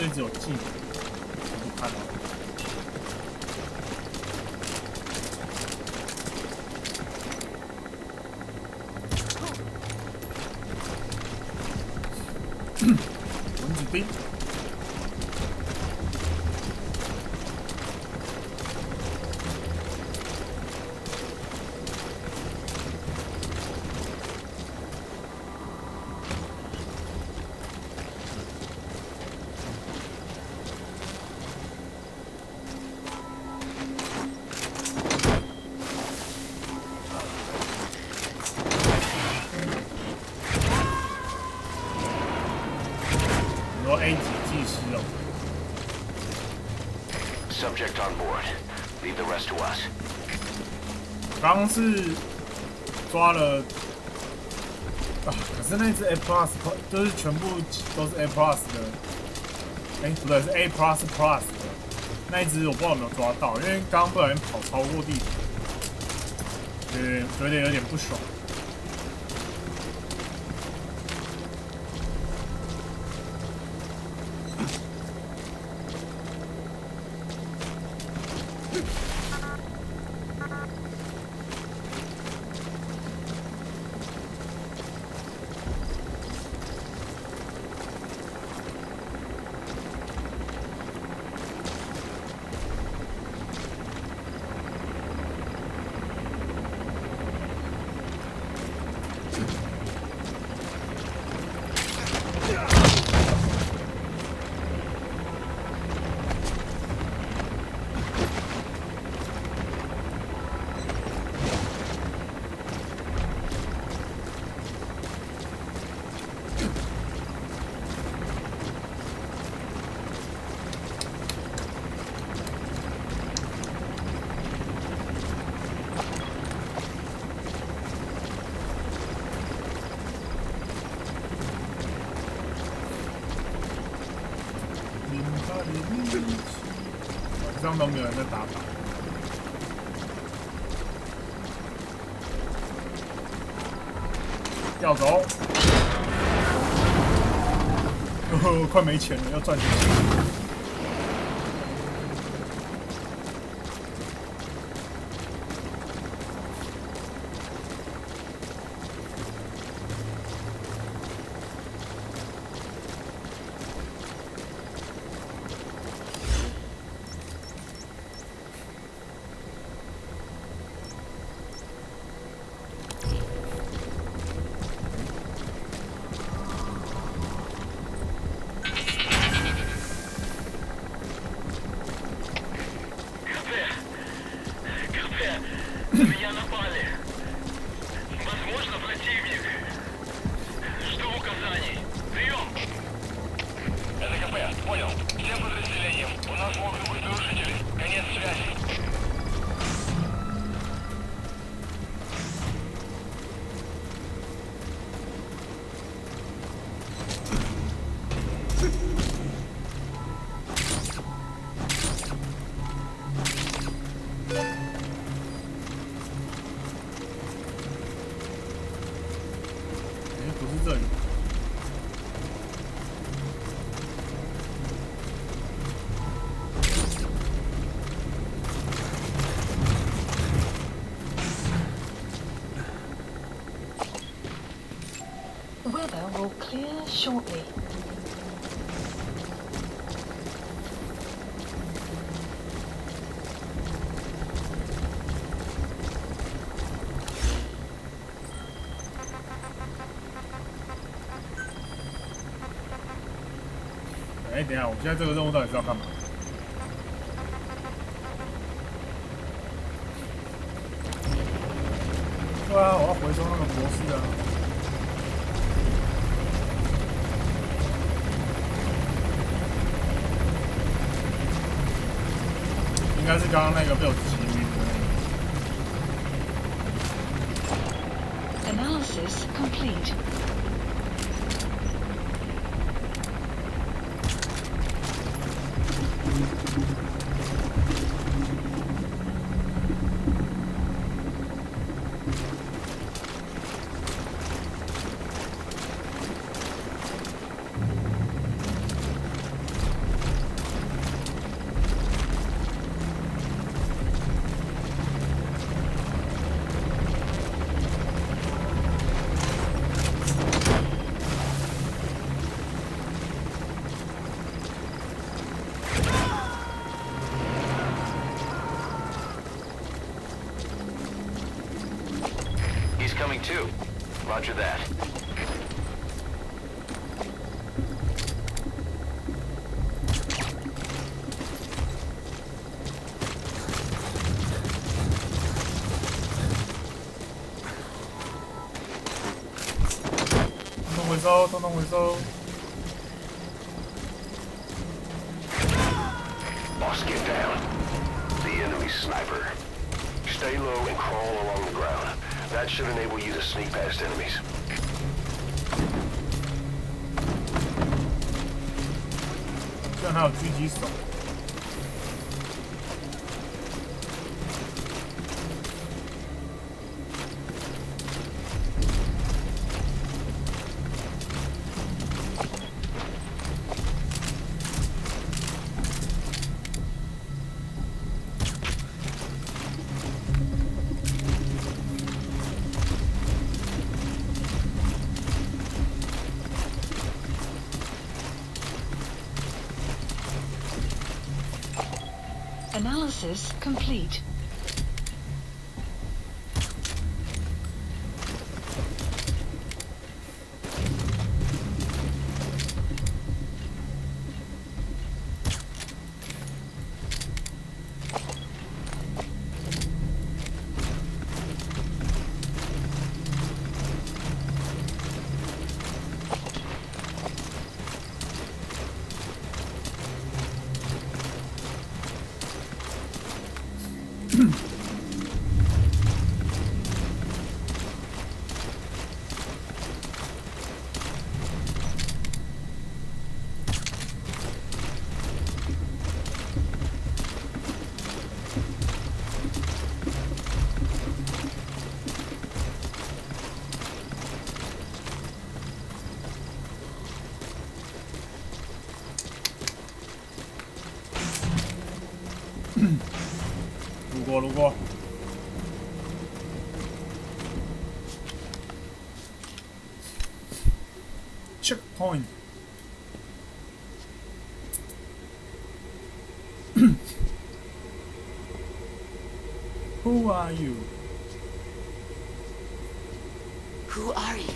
就只有技能，不看了。蚊子兵。A 级技师哦。Subject on board. Leave the rest to us. 刚刚是抓了啊，可是那只 A Plus 就是全部都是 A Plus 的，不对，是 A Plus Plus 的那一只，我不知道有没有抓到，因为刚刚不小心跑超过地图，有点不爽。晚上都没有人在打靶。要走，快没钱了，要赚钱。不是这里。The weather will clear shortly.等一下，我们现在这个任务到底是要干嘛？对啊，我要回收那个博士啊。应该是刚刚那个被我击晕的那个。Analysis complete. Roger that. 回收，通通回收。 Boss, get down. The enemy sniper. Stay low and crawl along the ground. That should enable you to sneak past enemies. 居然还有狙击手。 Analysis complete.路过。 Checkpoint. Who are you? Who are you?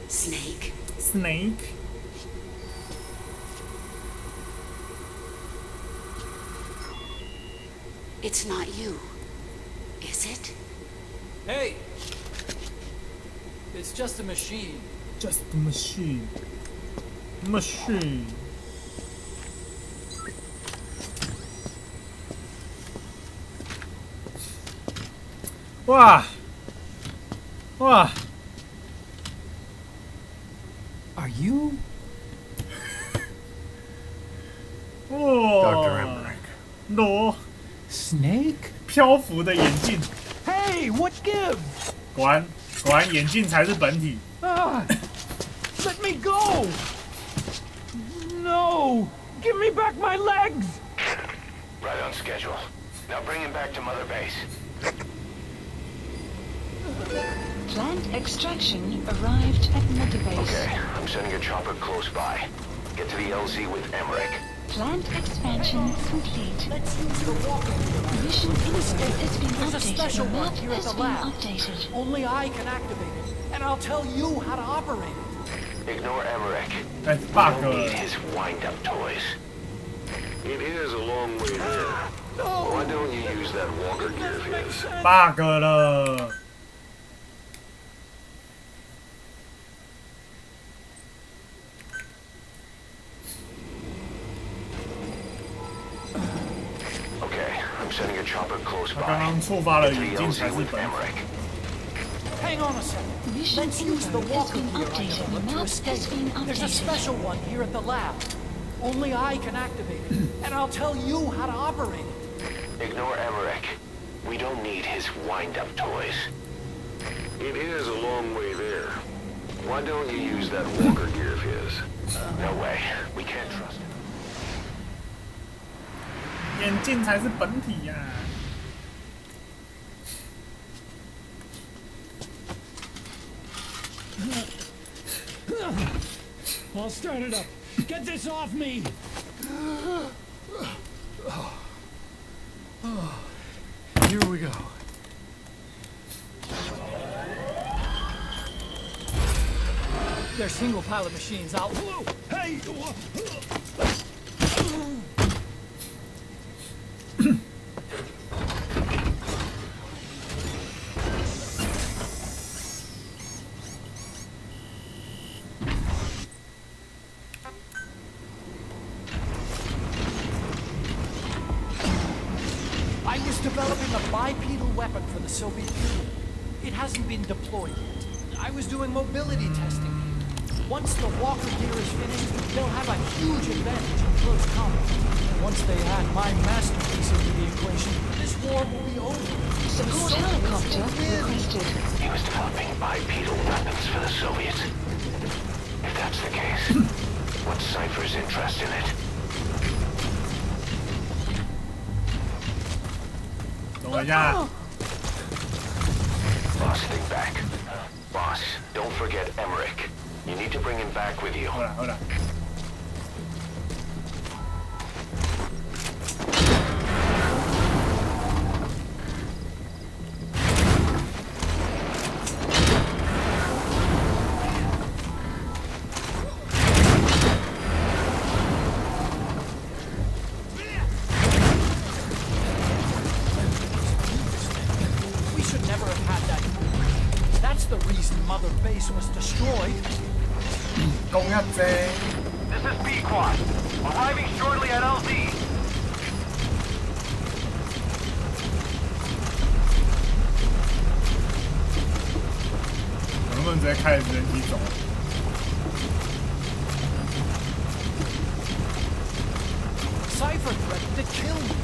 Snake? Snake? It's not you, is it? Hey! It's just a machine. Just a machine. Machine. Wow. Wow. Are you? Oh. Dr. Emmerich. No. Snake? 漂浮的眼镜， Hey, what gives? 果然眼镜才是本体。 Let me go! No! Give me back my legs! Right on schedule. Now bring him back to Mother Base. Plant extraction arrived at Mother Base. Okay, I'm sending a chopper close by. Get to the LZ with Emmerich. Plant expansion complete. Mission info has been There's a special updated. one Map here at has the been lab. updated. Only I can activate it, and I'll tell you how to operate it. Ignore Emmerich. 哎 We ，bug don't need 了， his wind-up toys. It is a long way there. No! Why don't you use that walker gear of his? bug 了。 Okay, I'm sending a chopper close 他刚 by. 刚触发了 Get to 眼 the 镜才 LZ 是 with 本体。 Emmerich. Hang on a second. Mission Let's use the info has walker been gear I updated. developed Map to has escape. been There's a updated. special one here at the lab. Only I can activate it, and I'll tell you how to operate it. Ignore Emmerich. We don't need his wind-up toys. It is a long way there. Why don't you use that walker gear of his? No way. We can't trust him. 眼镜才是本体呀、I'll start it up. Get this off me! Here we go. They're single pilot machines. I'll. Hey! I was developing a bipedal weapon for the Soviet Union. It hasn't been deployed yet. I was doing mobility testing here. Once the walker gear is finished, they'll have a huge advantage in close combat. Once they add my masterpiece into the equation, this war will be over. Support helicopter requested. He was developing bipedal weapons for the Soviets. If that's the case, what's Cypher's interest in it? 等我一下。 Boss, think back. Boss, don't forget Emmerich. You need to bring him back with you. 好了好了。 We should never have had that movie. That's the reason Mother Base was destroyed. 攻一隻。 This is B-Quad. Arriving shortly at LZ. 能不能直接开着直升机走？ Cypher threatened to kill me.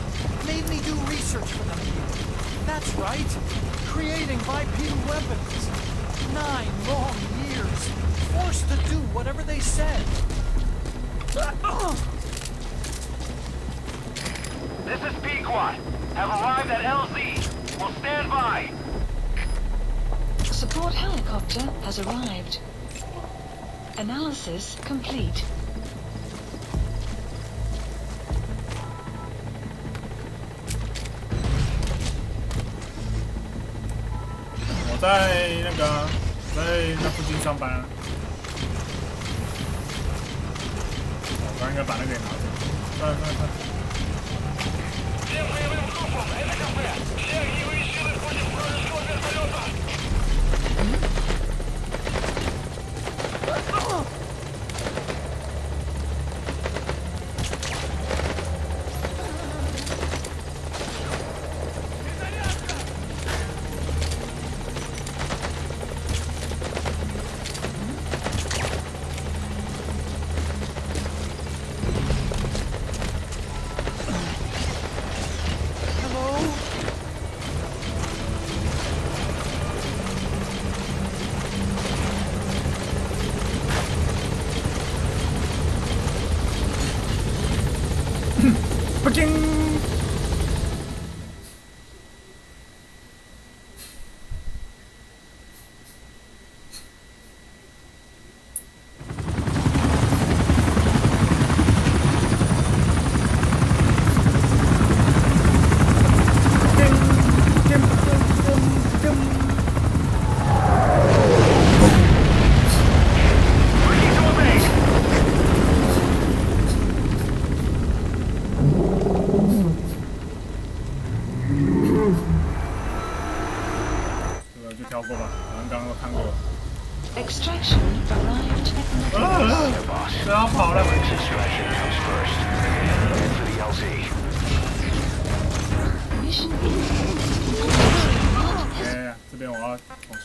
Made me do research for them here. That's right. Creating bipedal weapons. 9 long years. Forced to do whatever they said. This is B-Quad. Have arrived at LZ. Will stand by. Support helicopter has arrived. Analysis complete. 我在那个在那附近上班啊。我刚应该把那个给拿走。快快快！ Всем боевым группам, это КП. Все огневые силы против вражеского вертолета. Extraction arrived at Mother 这要跑了。 Extraction comes first. Head for the LZ. Mission 哎，这边我要重新。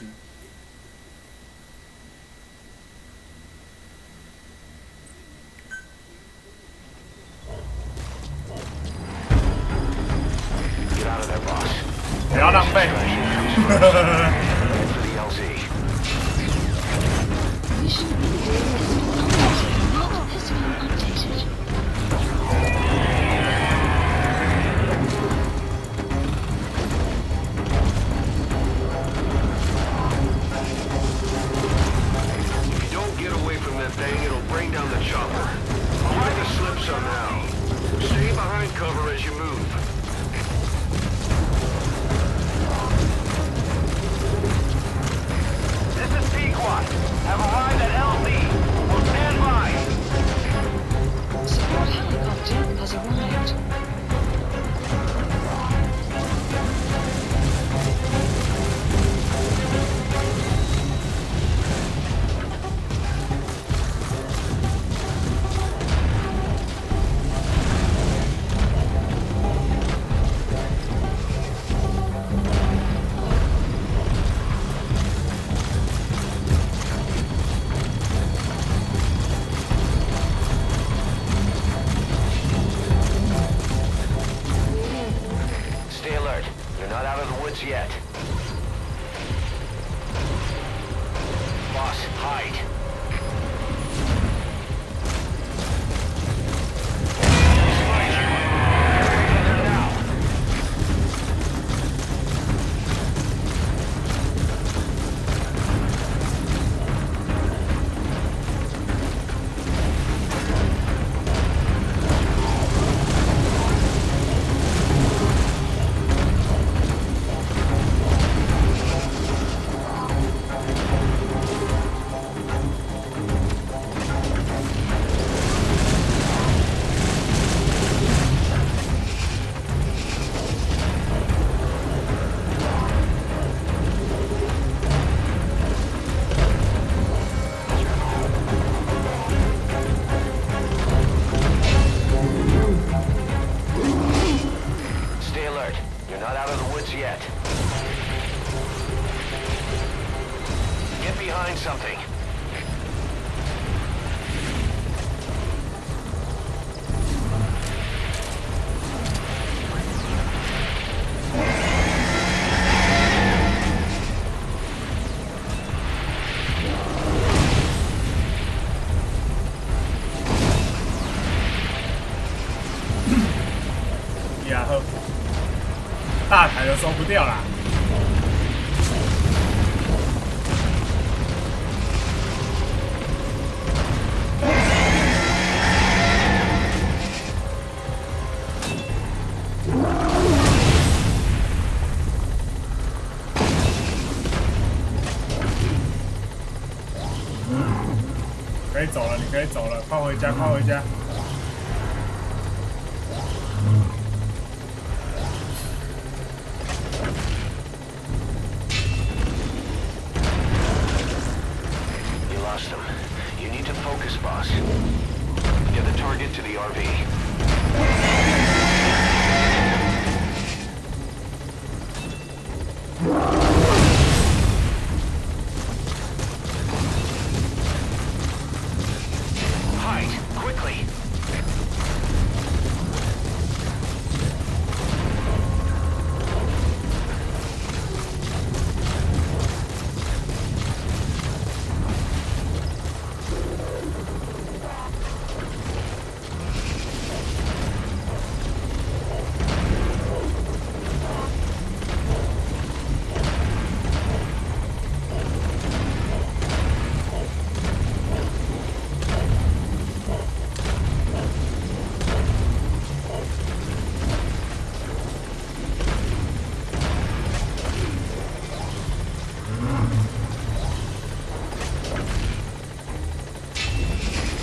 Get out of there, boss. 不要浪费。 Head for the LZ. mission not has been updated. If you don't get away from that thing, it'll bring down the chopper. Try to slip somehow. Stay behind cover as you move. This is P-Quad. Have arrived at LZ. behind something.呀呵，大台都收不掉啦。可以走了，你可以走了，快回家，快回家。You lost him. You need to focus, boss. Get the target to the RV. Hide, quickly.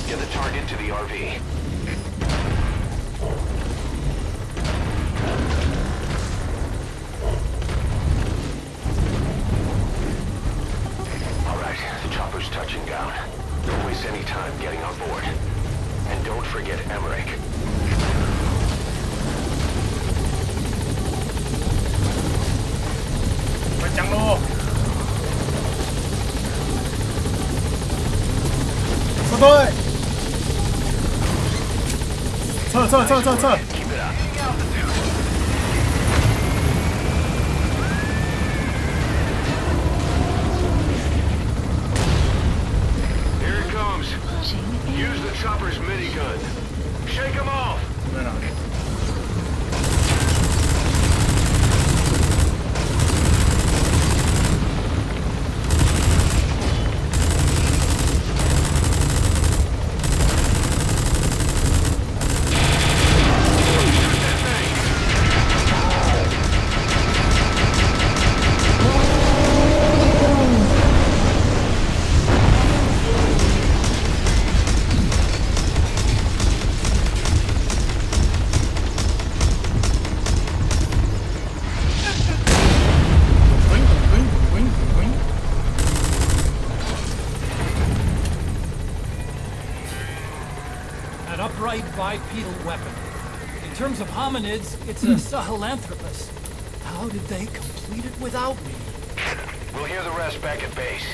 Get the target to the RV. All right, the chopper's touching down. Don't waste any time getting on board. And don't forget Emmerich. 快降落！撤退！撤！ Keep it up. Here it comes. Use the chopper's minigun. Shake him off. 在哪里？An upright bipedal weapon. In terms of hominids, it's a sahelanthropus. How did they complete it without me? We'll hear the rest back at base.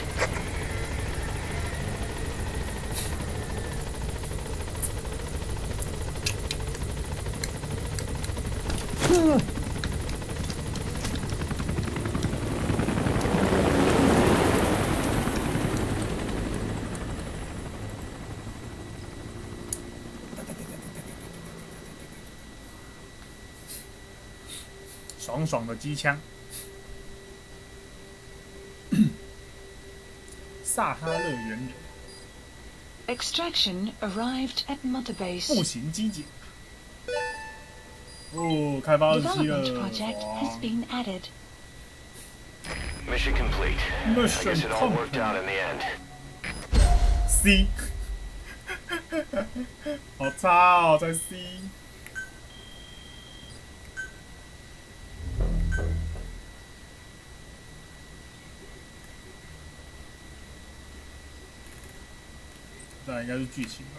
爽爽的机枪。萨哈勒原人 Extraction arrived at Mother 步 Base. 行机检。哦，开发日期了 Development project has 哇 been added. Mission complete. I Mission guess it all worked out in the end. C 好差哦，在 C。这应该是剧情吧。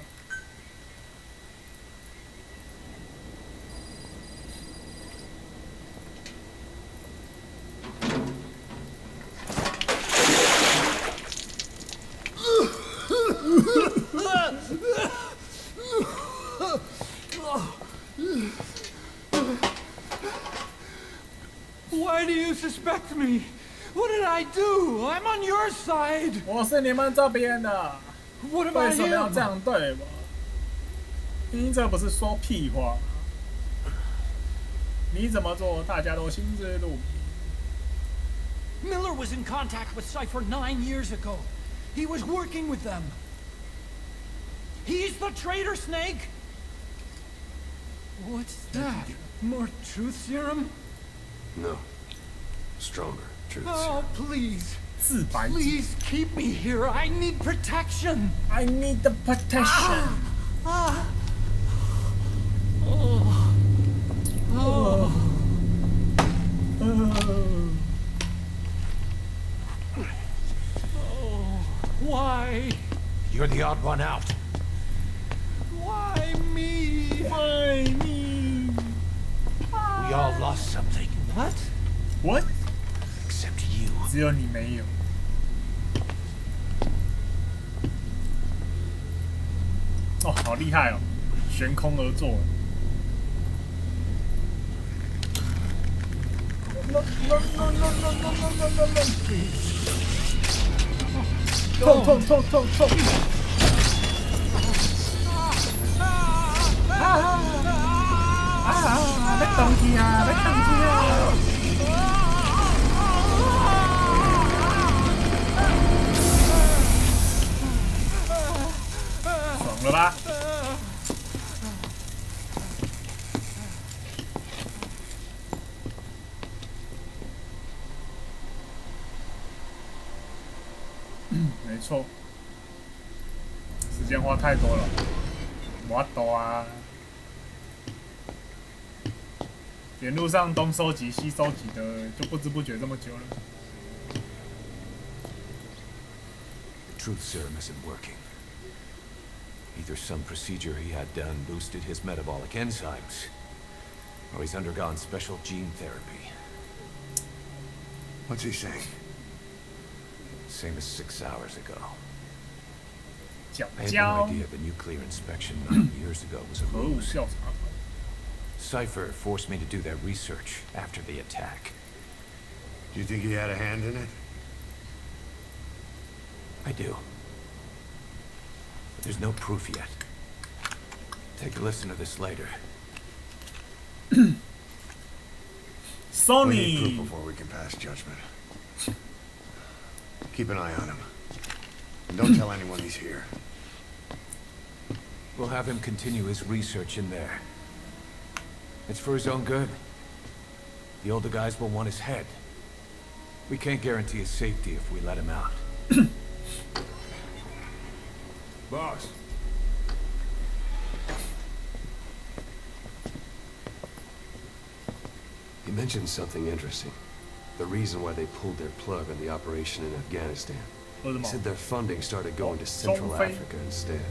disrespect me? What did I do? I'm on your side. 我是你们这边的， What 为 about 什么要 him? 这样对我？你这不是说屁话？你怎么做，大家都心知肚明。 Miller was in contact with Cypher 9 years ago. He was working with them. He's the traitor, Snake! What's that? More truth serum? No. Stronger truth. Oh, please. 自白。 Please keep me here. I need protection. I need the protection. Ah. Oh. Oh. Why? You're the odd one out. Why me? Why me? We all lost something, What? What? except you. 只有你没有。哦，好厉害哦！悬空而坐。No no no no no no no no no no！ 痛痛痛痛痛！别动气啊！别动气啊！爽了吧？没错，时间花太多了，我懂啊。沿路上东收集西收集的，就不知不觉这么久了。 Truth serum isn't working. Either some procedure he had done boosted his metabolic enzymes, or he's undergone special gene therapy. What's he saying? Same as 6 hours ago. 脚 I had 胶 no idea the nuclear inspection 9 years ago was a 核武 ruse. 调查团， Cypher forced me to do that research after the attack. Do you think he had a hand in it? I do. But there's no proof yet. Take a listen to this later. We need proof Sony before we can pass judgment. Keep an eye on him. And don't tell anyone he's here. We'll have him continue his research in there. It's for his own good. The older guys will want his head. We can't guarantee his safety if we let him out. Boss. He mentioned something interesting. The reason why they pulled their plug on the operation in Afghanistan. He said their funding started going to Central Africa instead.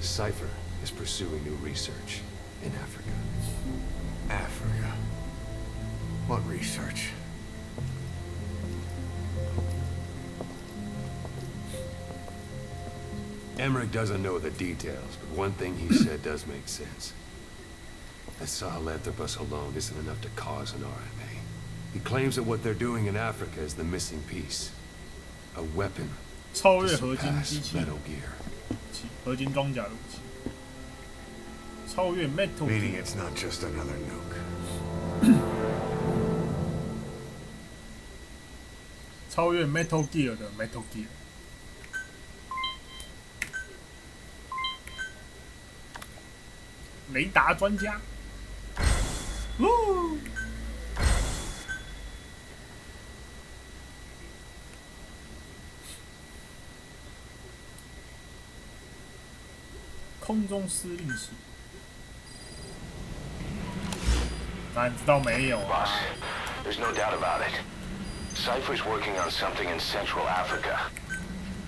Cypher is pursuing new research in Africa. Africa. What research? Emmerich doesn't know the details, but one thing he said does make sense. That Sahelanthropus alone isn't enough to cause an RMA. He claims that what they're doing in Africa is the missing piece. A weapon 超 to 越合金 surpass 机器 Metal Gear. 合金装甲的武器，超越 Metal Meaning Gear it's not just another nuke. 超越 Metal Gear 的 Metal Gear。雷达专家，呜！空中司令室，咱知道没有啊 Boss, there's no doubt about it. Cypher's working on something in Central Africa.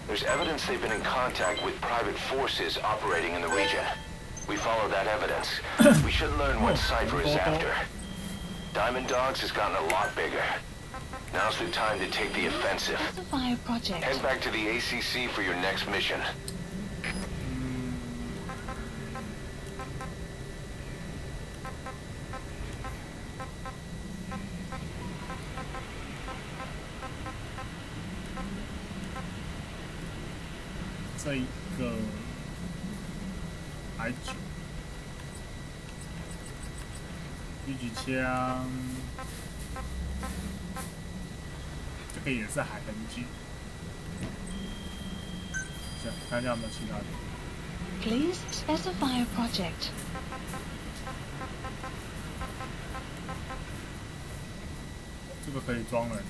There's evidence they've been in contact with private forces operating in the region. We follow that evidence. We should learn what Cypher is after. Diamond Dogs has gotten a lot bigger. Now's the time to take the offensive. The fire project. Head back to the ACC for your next mission. 这一个海酒，狙击枪，这个也是海痕迹。行，看一下有没有其他的。Please specify a project. 这个可以装人。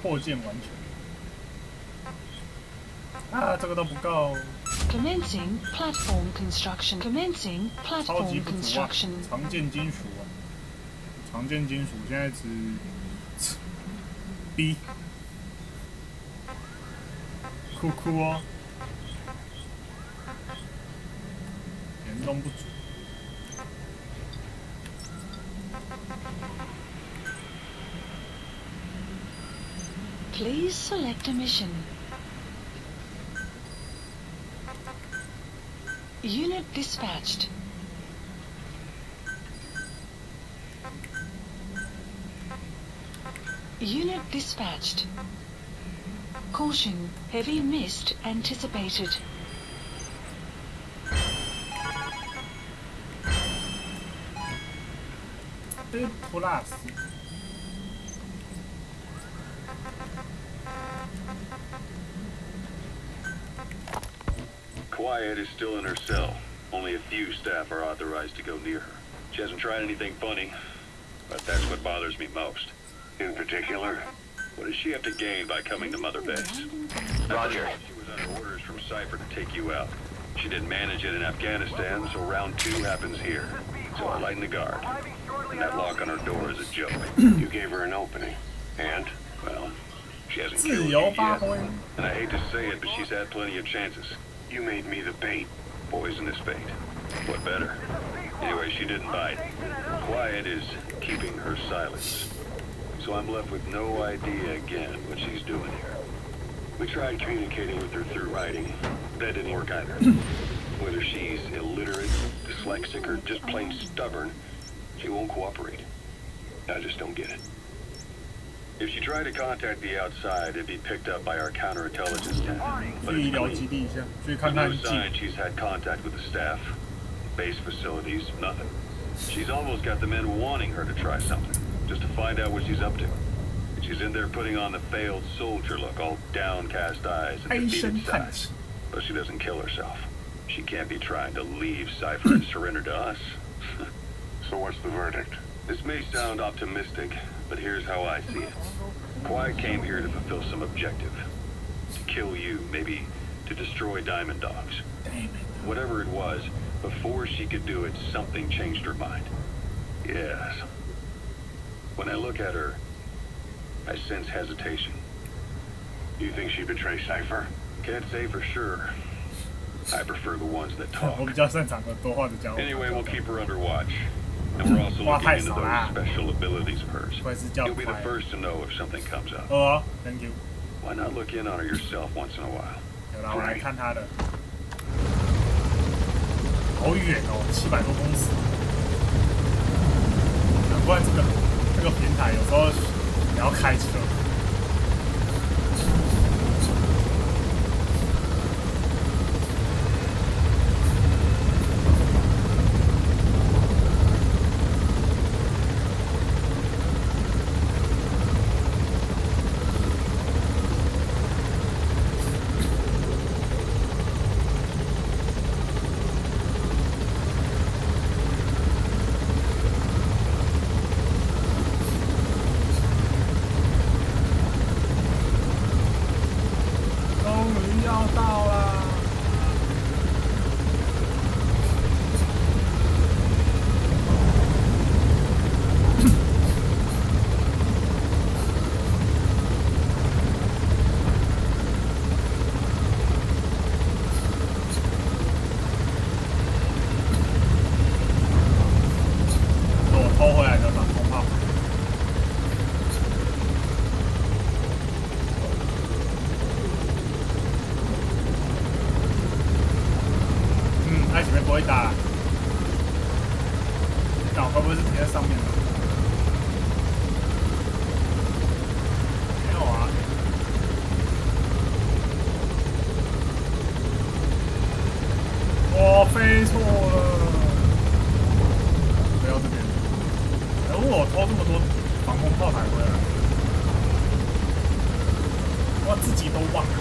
破键完全。啊，这个都不够。Commencing platform construction. Commencing 超级 platform 不足啊！ construction. 常见金属啊，常见金属现在只 B， 酷酷哦，联动不足。Please select a mission. Unit dispatched. Unit dispatched. Caution, heavy mist anticipated. Plus。Quiet is still in her cell. Only a few staff are authorized to go near her. She hasn't tried anything funny, but that's what bothers me most. In particular? What does she have to gain by coming to Mother Base? Roger. She was under orders from Cypher to take you out. She didn't manage it in Afghanistan, so round 2 happens here. So I lighten the guard. And that lock on her door is a joke. You gave her an opening. And? Well, she hasn't killed you 自由 yet. 发挥。 And I hate to say it, but she's had plenty of chances. You made me the bait. Poisonous bait. What better? Anyway, she didn't bite. Quiet is keeping her silence. So I'm left with no idea again what she's doing here. We tried communicating with her through writing. That didn't work either. Whether she's illiterate, dyslexic, or just plain stubborn, she won't cooperate. I just don't get it. If she tried to contact the outside, it'd be picked up by our counterintelligence team. But 去医 it's 疗 clean. 基地一下，去看 There's 看 no 记。 sign she's had contact with the staff. Base facilities, nothing. She's almost got the men wanting her to try something, just to find out what she's up to. And she's in there putting on the failed soldier look, all downcast eyes and defeated sighs. But she doesn't kill herself. She can't be trying to leave Cypher and surrender to us. So what's the verdict? This may sound optimistic, but here's how I see it. Quiet came here to fulfill some objective. To kill you, maybe to destroy Diamond Dogs. Whatever it was, before she could do it, something changed her mind. Yes. When I look at her, I sense hesitation. You think she betrayed Cypher? Can't say for sure. I prefer the ones that 我 talk. 比较擅长的多话的家伙。 Anyway, we'll keep her under watch. And we're also looking into those special abilities of hers. 不会是叫 You'll be the 快。 first to know if something comes up. 哦 ，Thank you。 Why not look in on her yourself once in a while? 有啦，我来看他的。好远哦，700多公尺。难怪这个平台有时候你要开车。在前面不会打。但我会不会是停在上面？没有啊。我飞错了，飞到这边。我偷这么多防空炮台回来，我自己都忘了。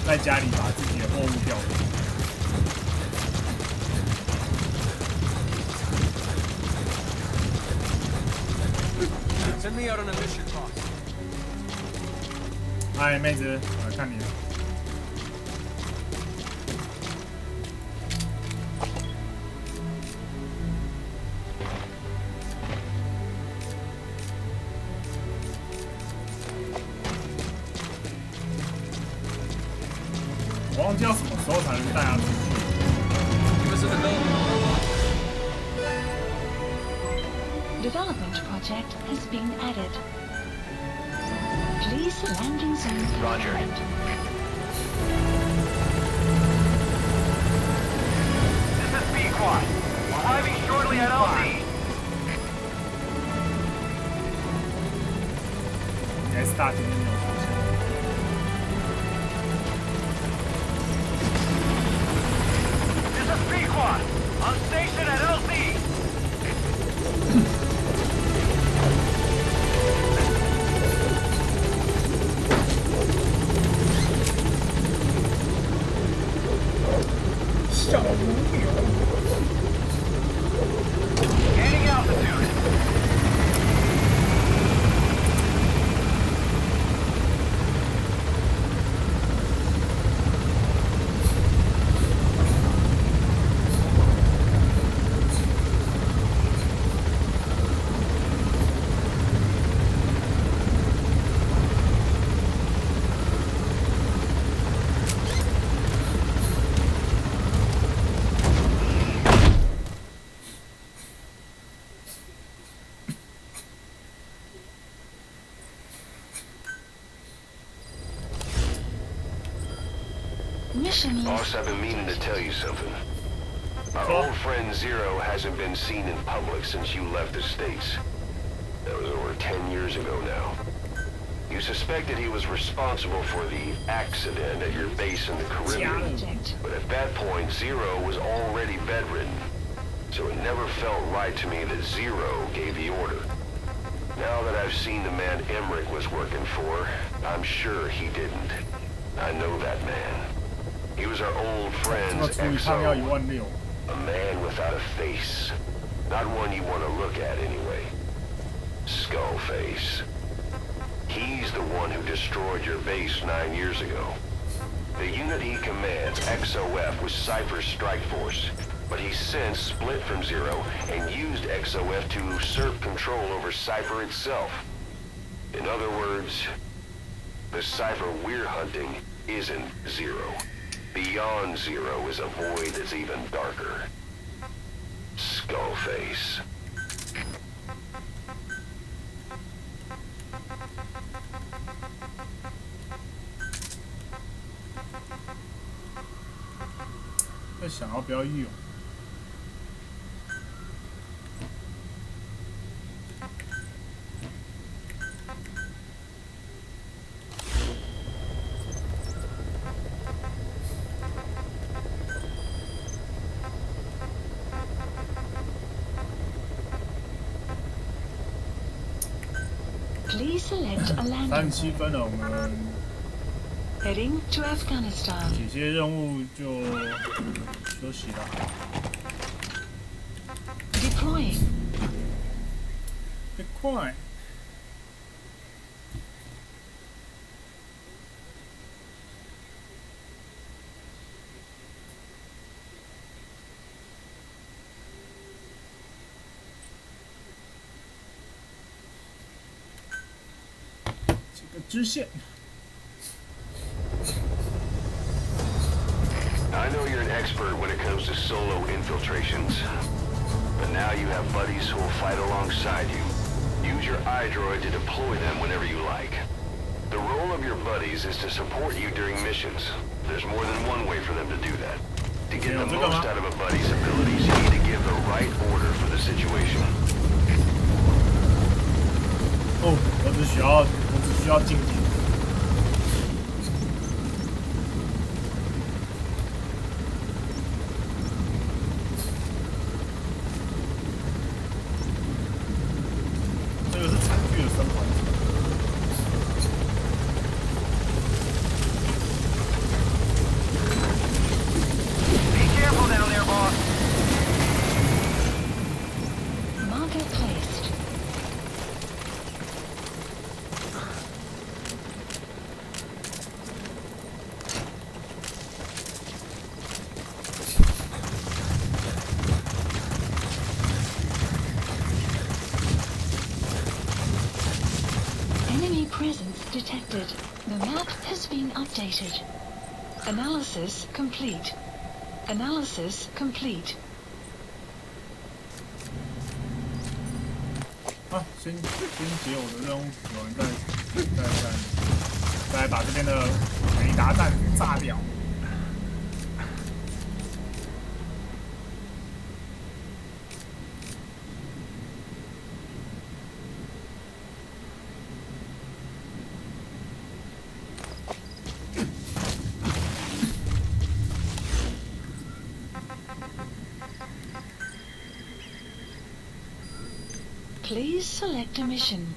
在家里把自己的货物调走。Send me out on a mission, boss. 嗨，妹子，我来看你了。我忘记要什么时候才能带他出去。Development project has been added. Please landing zone Roger. confirmed. This is B-Quad. Arriving shortly at LZ. S 大今天没有出现。This is B-Quad. On station at LZ. 小牛。Gaining altitude. Boss, I've been meaning to tell you something. Our old friend Zero hasn't been seen in public since you left the States. That was over 10 years ago now. You suspected he was responsible for the accident at your base in the Caribbean. But at that point, Zero was already bedridden. So it never felt right to me that Zero gave the order. Now that I've seen the man Emmerich was working for, I'm sure he didn't. I know that man. He was our old friend's XO. A man without a face. Not one you want to look at anyway. Skullface. He's the one who destroyed your base 9 years ago. The unit he commands, XOF, was Cypher's strike force. But he's since split from Zero and used XOF to usurp control over Cypher itself. In other words, the Cypher we're hunting isn't Zero. Beyond Zero is a void that's even darker. Skullface.在想要不要用。Please select a landing. 37分了，我们 Heading to Afghanistan. 解些任务就休息了。Deploying. 别快！这个支线。expert when it comes to solo infiltrations. But now you have buddies who will fight alongside you. Use your iDroid to deploy them whenever you like. The role of your buddies is to support you during missions. There's more than one way for them to do that. To get the most out of a buddy's abilities, you need to give the right order for the situation. 哦，我只需要静音。这个是惨剧的生还者。Be careful down there, boss. Marker placed. Enemy presence detected. The map has been updated. Analysis complete. Analysis complete. 啊，先解我的任务，有人再把这边的雷达弹给炸掉。Please select a mission.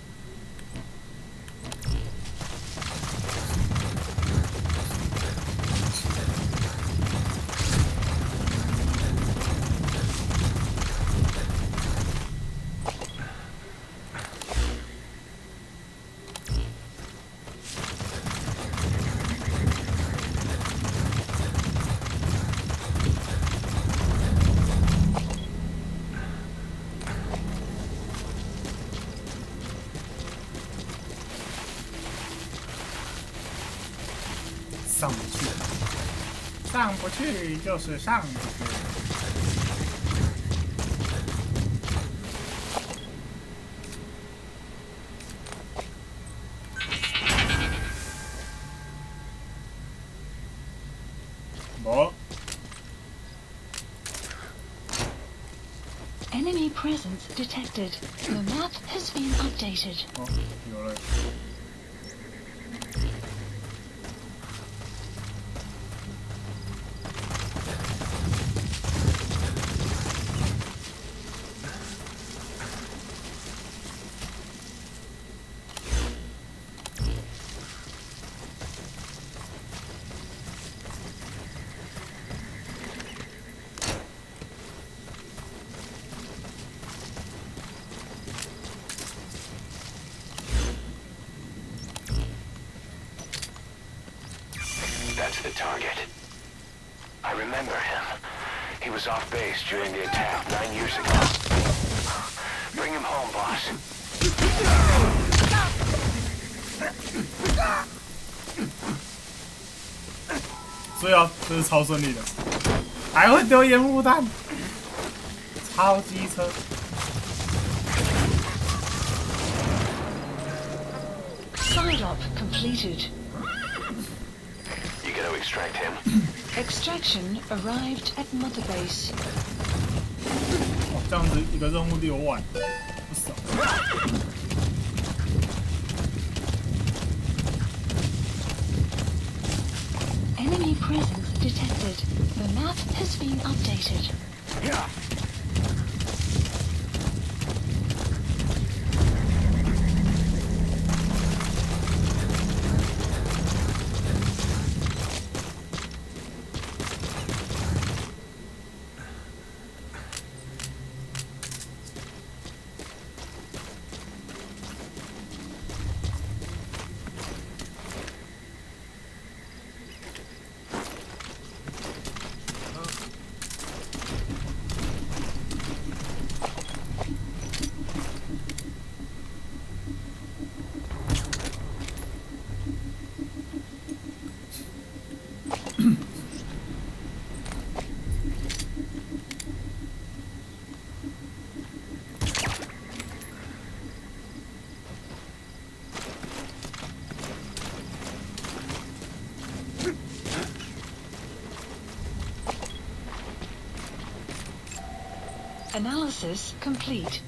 上不去，上不去就是上不去。没。 Enemy presence detected. The map has been updated. 哦，有了。 That's the target. I remember him. He was off base during the attack 9 years ago. Bring him home, boss. 所以啊，这是超顺利的，还会丢烟雾弹，超机车。 Side op completed. You gotta extract him. Extraction arrived at Mother Base. 哦，这样子一个任务6万，不少。 Enemy presence detected. The map has been updated. Analysis complete.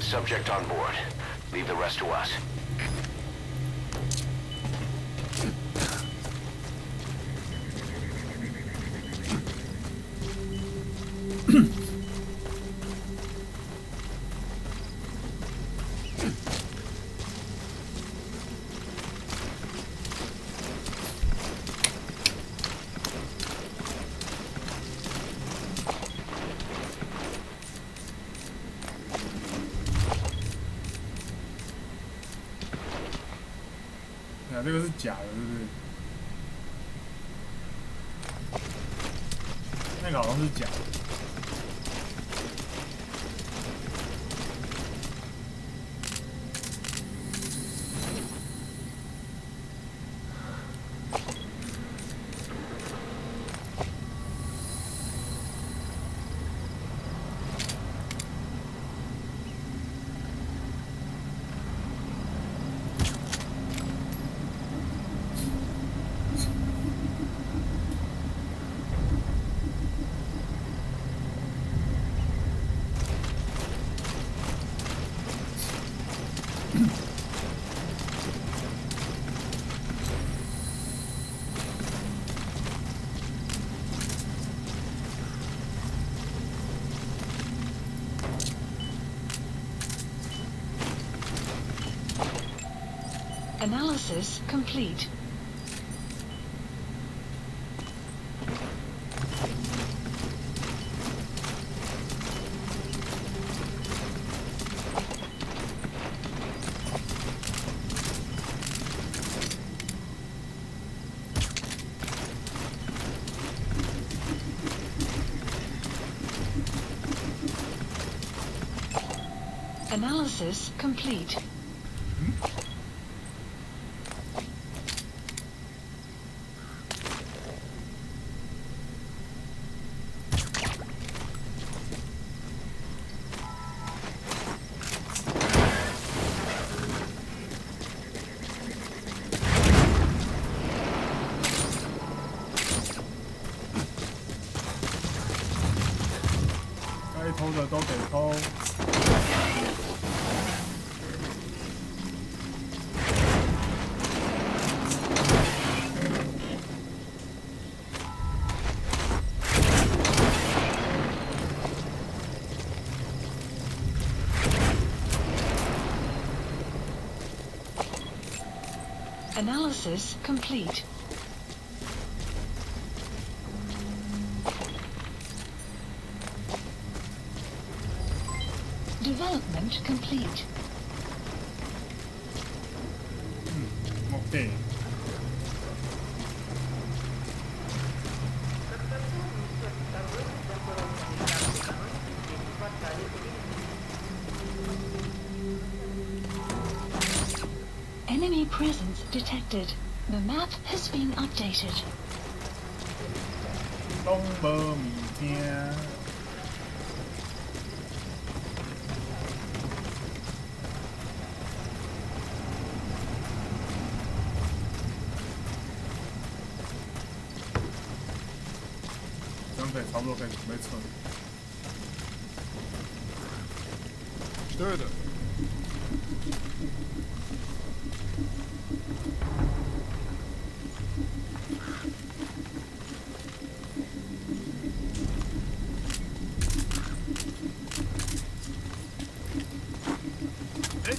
Subject on board. Leave the rest to us.这个是假的，是不是？那个好像是假的。Analysis complete. Analysis complete.该偷的都得偷。Analysis complete. Development complete. Okay. Enemy presence detected. The map has been updated. 东无物件。这样可以差不多可以准备撤。Что это? Hey!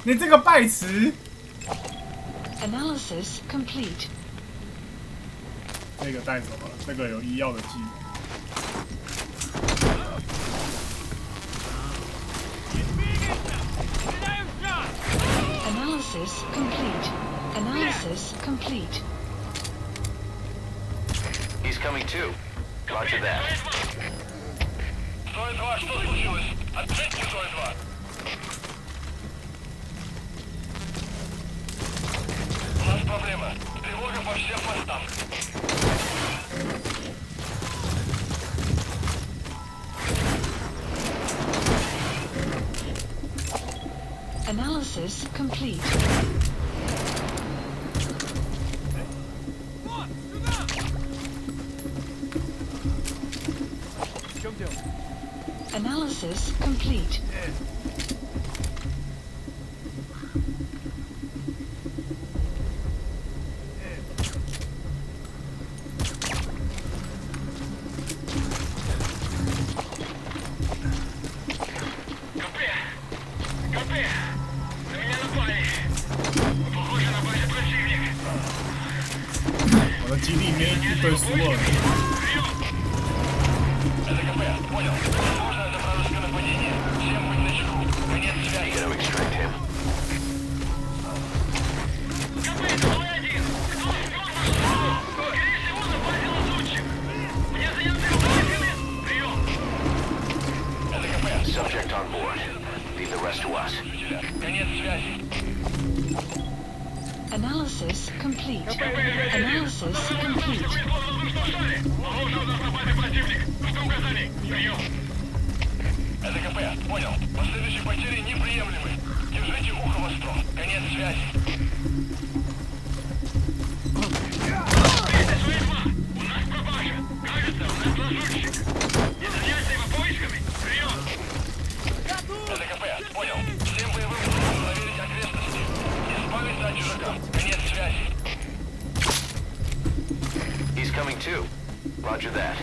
你这个败词 Analysis complete. 这个带走了，这个有医药的技能。Analysis complete. Analysis complete. He's coming too. Roger that. 102, что случилось? Ответьте, 102. У нас проблема. Тревога по всем постам. Analysis complete. Analysis complete. КП! На меня напали! Похоже на базе противник! 我的基地里面一堆苏尔。 Это КП, понял. Возможно, это вражеское нападение. Всем быть начеку. Конец связи. Gotta extract him. КП, это 101! Кто вошел? Скорее всего, на базе лазутчик. Мне заняты войны. Прием! Это КП. Subject on board. Leave the rest to us. Конец связи. Analysis complete. Analysis complete. Похоже, у нас на базе противник. Жду указаний. Прием. Это КП, понял. Последующие потери неприемлемы. Держите ухо востро. Конец связи. Это Суэйва! У нас пропажа. Кажется, у нас лазутчик. Не заняться его поисками. Прием. Это КП, понял. Всем боевым группам проверить окрестности. Не спавиться от чужака. Конец связи. He's coming too. Roger that.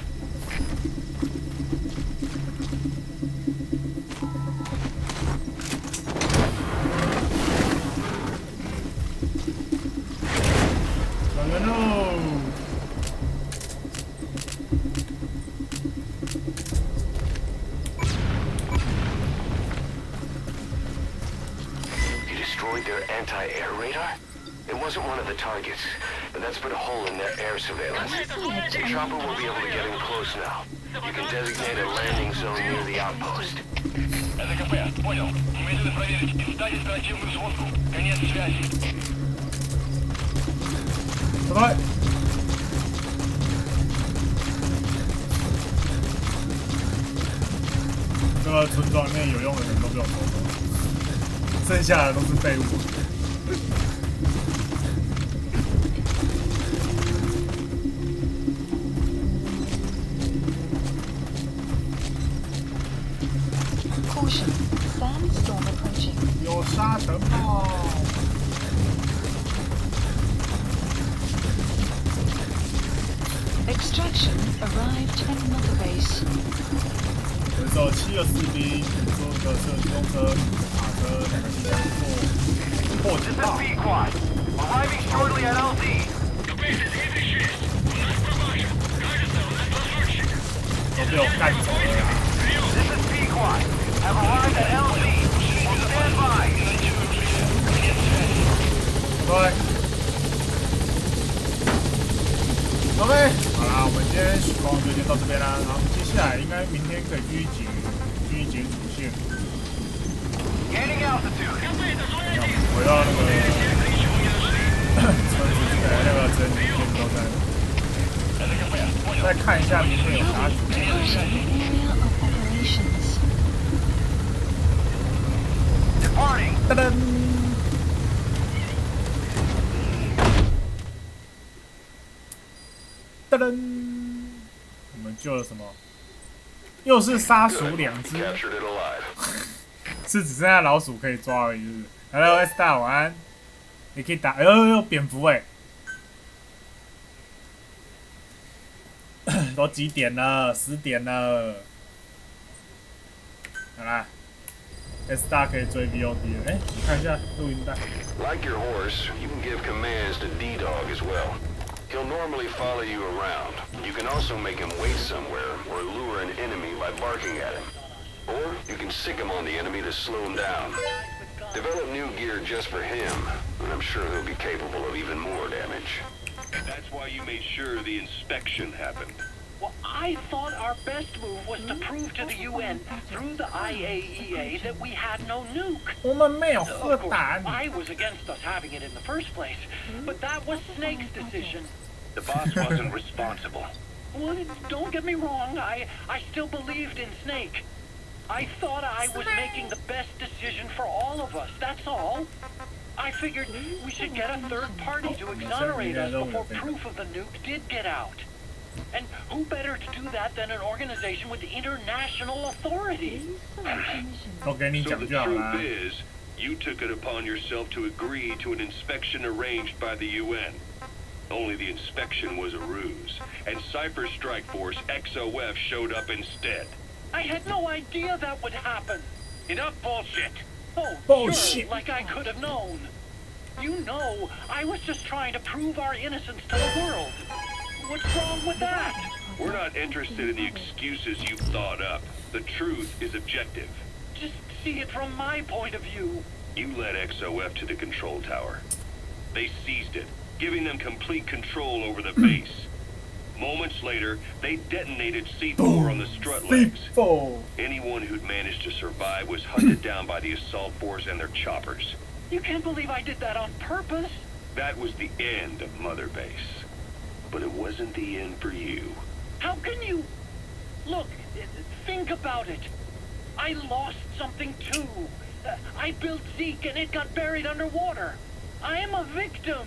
No. You destroyed their anti-air radar? It wasn't one of the targets, but that's put a hole in their air surveillance. The chopper will be able to get in close now. You can designate a landing zone near the outpost. Это КП, понял. Немедленно проверить и сдать оперативную сводку. Конец связи. Давай.这个村庄里面有用的人都被我收走，剩下的都是废物。Caution. Sandstorm approaching. 有沙尘暴。 Extraction arrived at Mother Base. 人手7个士兵，多个射击公车、塔车、2个机枪破This is B-Quad. Arriving shortly at LZ. 都被我干走了。 This is B-Quad. Have arrived at LZ. Will stand by. 对。OK， 好啦，我们今天实况就先到这边啦。然后接下来应该明天可以继续解主线。 Gaining altitude. 回到那个车子那个真人都在。再看一下明天有啥主线。 Area of operations. Departing. 噔噔。噔噔，我们救了什么？又是杀鼠2只， Captured it alive. 是只剩下老鼠可以抓而已，是不是 ？Hello S 大晚安，你可以打，呦，蝙蝠哎、都几点了？10点了，好啦 ，S 大可以追 VOD 了。哎、你看一下录音带。 Like your horse, you can give commands to D-Dog as well. He'll normally follow you around. You can also make him wait somewhere or lure an enemy by barking at him. Or you can sick him on the enemy to slow him down. Develop new gear just for him, and I'm sure he'll be capable of even more damage. That's why you made sure the inspection happened. Well, I thought our best move was to prove to the UN through the IAEA that we had no nuke. 我们没有 Of 核 course, 弹。 I was against us having it in the first place, but that was Snake's decision. The boss wasn't responsible. Well, don't get me wrong, I still believed in Snake. I thought I was making the best decision for all of us, that's all. I figured we should get a third party to exonerate us before proof of the nuke did get out. And who better to do that than an organization with international authority?我给你 So 讲 the 就好啦 truth。is, you took it upon yourself to agree to an inspection arranged by the UN. Only the inspection was a ruse, and Cypher Strike Force XOF showed up instead. I had no idea that would happen. Enough bullshit! Oh, Bullshit. sure, like I could have known. You know, I was just trying to prove our innocence to the world. What's wrong with that? We're not interested in the excuses you've thought up. The truth is objective. Just see it from my point of view. You led XOF to the control tower. They seized it, giving them complete control over the base. Moments later, they detonated C4 on the strut legs. FIFA。 Anyone who'd managed to survive was hunted down by the assault force and their choppers. You can't believe I did that on purpose. That was the end of Mother Base. But it wasn't the end for you. How can you... Look, think about it. I lost something too. I built Zeke and it got buried underwater. I am a victim.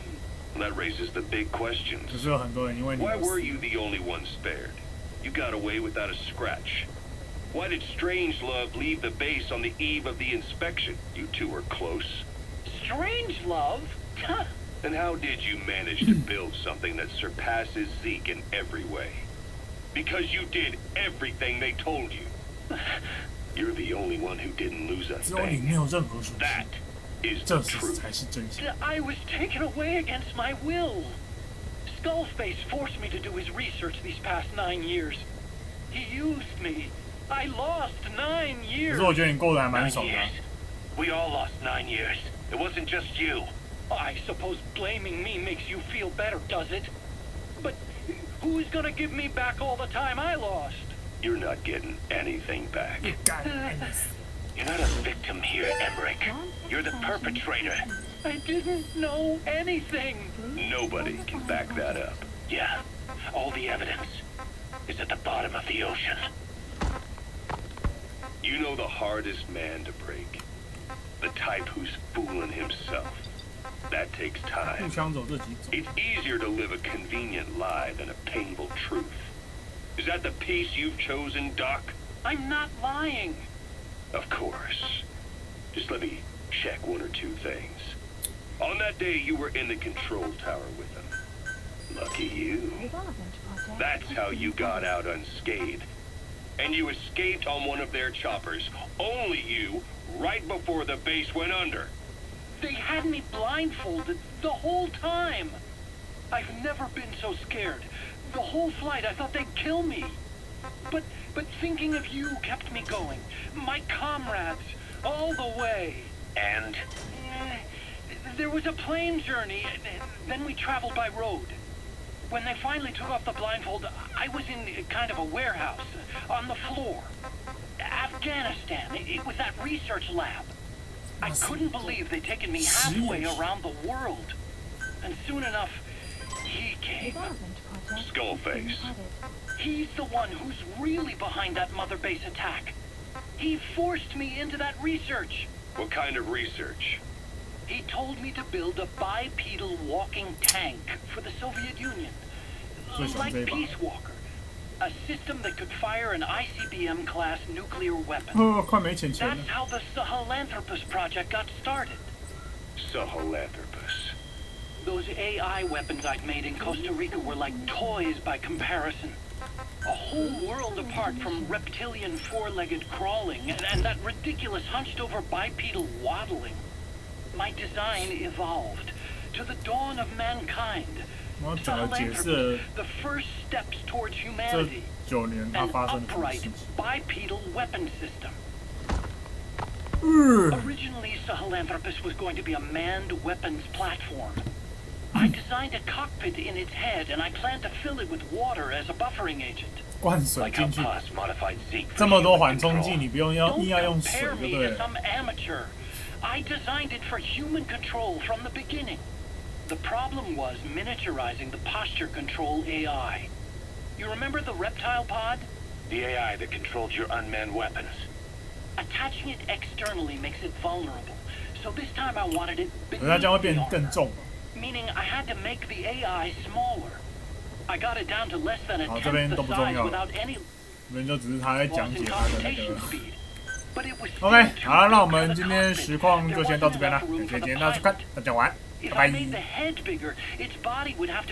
That raises the big 可 questions. 是有很多人因为你 Why 有 were you the only one spared? You got away without a scratch. Why did Strangelove leave the base on the eve of the inspection? You two were close. Strangelove? And how did you manage to build something that surpasses Zeke in every way? Because you did everything they told you. You're the only one who didn't lose a 只有你 thing. 没有任何损失， That is 这 the 是 truth. 才是真相。 I was taken away against my will. Skullface forced me to do his research these past 9 years. He used me. I lost 9 可 years. 是我觉得你过得还蛮 9爽的啊。 years. We all lost 9 years. It wasn't just you. I suppose blaming me makes you feel better, does it? But who's gonna give me back all the time I lost? You're not getting anything back. 干 You're not a victim here, Emmerich. You're the perpetrator. I didn't know anything. Nobody can back that up. Yeah, all the evidence is at the bottom of the ocean. You know the hardest man to break. The type who's fooling himself. That takes 互 time. 相走这几种。 It's easier to live a convenient lie than a painful truth. Is that the peace you've chosen, Doc? I'm not lying. Of course. Just let me check one or two things. On that day, you were in the control tower with them. Lucky you. That's how you got out unscathed. And you escaped on one of their choppers. Only you, right before the base went under. They had me blindfolded the whole time. I've never been so scared. The whole flight, I thought they'd kill me. But thinking of you kept me going. My comrades, all the way. And? There was a plane journey, then we traveled by road. When they finally took off the blindfold, I was in kind of a warehouse, on the floor. Afghanistan, it was that research lab. I couldn't believe they'd taken me halfway around the world. And soon enough, he came. Skullface. He's the one who's really behind that Mother Base attack. He forced me into that research. What kind of research? He told me to build a bipedal walking tank for the Soviet Union. Like Peace Walker. A system that could fire an ICBM-class nuclear weapon. 快没钱钱了 That's。how the Sahelanthropus project got started. Sahelanthropus. Those AI weapons I'd made in Costa Rica were like toys by comparison. A whole world apart from reptilian four-legged crawling and that ridiculous hunched-over bipedal waddling. My design evolved to the dawn of mankind. 我整个解释 The first steps towards 这 humanity. 9年它 An 发生的什么 upright 事情。 bipedal weapon system. 嗯 Originally, Sahelanthropus was going to be a manned weapons platform. I designed a cockpit in its head, and I plan to fill it with water as a buffering agent. 灌水 Like how 进去， Paz modified Zeke for 这么多 human 缓冲剂， control. 你不用硬要用水 Compare 就 me 对 to 了。 some amateur. I designed it for human control from the beginning. The problem was miniaturizing the posture control AI. You remember the reptile pod? The AI that controlled your unmanned weapons. Attaching it externally makes it vulnerable. So this time I wanted it 可是它 beneath 将会 the 变 armor, 更重。 meaning I had to make the AI smaller. I got it down to less than a 好，这边 tenth 都 the 不重 size 要了， without any 这边就只是他在 loss 讲 in 解他的那 computation 个。 speed. But it was still OK， too 好了，那我 big 们 for 今 the 天 cockpit. 实况 There 就先到这 wasn't 边了， enough room 感谢 for 今 the 天大家收看， pilot. 大家晚安， If 拜 I 拜。 made the head bigger, its body would have to be